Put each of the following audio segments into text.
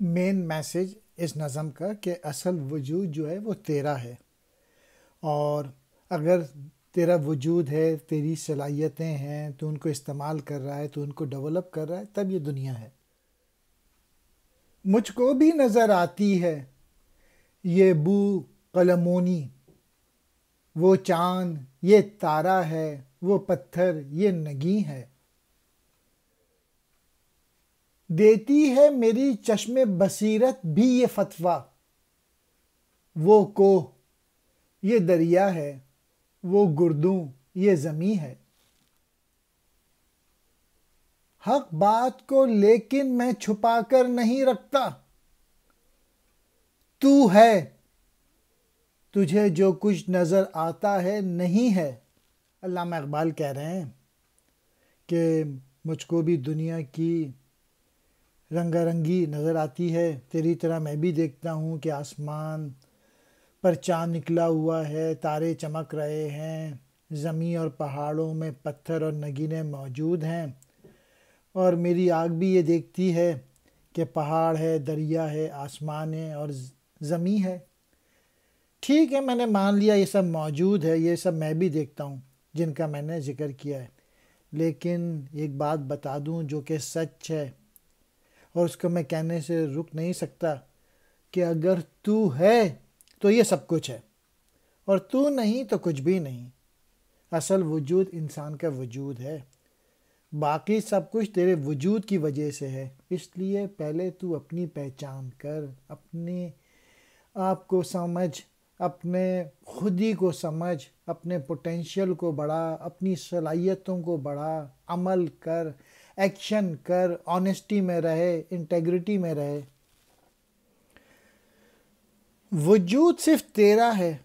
Main message اس نظم کا کہ اصل وجود جو ہے وہ تیرا ہے، اور اگر تیرا وجود ہے، تیری صلاحیتیں ہیں، تو ان کو استعمال کر رہا ہے، تو ان کو ڈیولپ کر رہا ہے، تب یہ دنیا ہے۔ مجھ کو بھی نظر آتی ہے یہ بو قلمونی، وہ چاند یہ تارا ہے، وہ پتھر یہ نگیں ہے، دیتی ہے میری چشم بصیرت بھی یہ فتویٰ، وہ کوہ یہ دریا ہے، وہ گردوں یہ زمیں ہے۔ حق بات کو لیکن میں چھپا کر نہیں رکھتا، تو ہے، تجھے جو کچھ نظر آتا ہے نہیں ہے۔ علامہ اقبال کہہ رہے ہیں کہ مجھ کو بھی دنیا کی رنگا رنگی نظر آتی ہے، تیری طرح میں بھی دیکھتا ہوں کہ آسمان پر چاند نکلا ہوا ہے، تارے چمک رہے ہیں، زمین اور پہاڑوں میں پتھر اور نگینیں موجود ہیں، اور میری آنکھ بھی یہ دیکھتی ہے کہ پہاڑ ہے، دریا ہے، آسمان ہے اور زمین ہے۔ ٹھیک ہے، میں نے مان لیا یہ سب موجود ہے، یہ سب میں بھی دیکھتا ہوں جن کا میں نے ذکر کیا ہے، لیکن ایک بات بتا دوں جو کہ سچ ہے، اور اس کو میں کہنے سے رک نہیں سکتا، کہ اگر تو ہے تو یہ سب کچھ ہے، اور تو نہیں تو کچھ بھی نہیں۔ اصل وجود انسان کا وجود ہے، باقی سب کچھ تیرے وجود کی وجہ سے ہے، اس لیے پہلے تو اپنی پہچان کر، اپنے آپ کو سمجھ، اپنے خودی کو سمجھ، اپنے پوٹینشیل کو بڑھا، اپنی صلاحیتوں کو بڑھا، عمل کر، ایکشن کر، آنیسٹی میں رہے، انٹیگریٹی میں رہے۔ وجود صرف تیرا ہے،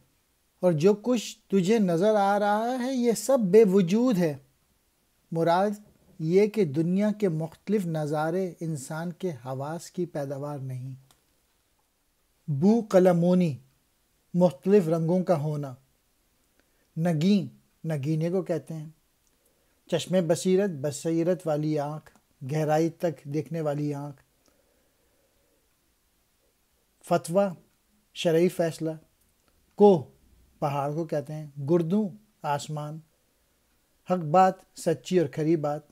اور جو کچھ تجھے نظر آ رہا ہے یہ سب بے وجود ہے۔ مراد یہ کہ دنیا کے مختلف نظارے انسان کے حواس کی پیداوار نہیں۔ بو قلمونی، مختلف رنگوں کا ہونا۔ نگین، نگینے کو کہتے ہیں۔ چشم بصیرت، بصیرت والی آنکھ، گہرائی تک دیکھنے والی آنکھ۔ فتویٰ، شرعی فیصلہ۔ کوہ، پہاڑ کو کہتے ہیں۔ گردوں، آسمان۔ حق بات، سچی اور کھری بات۔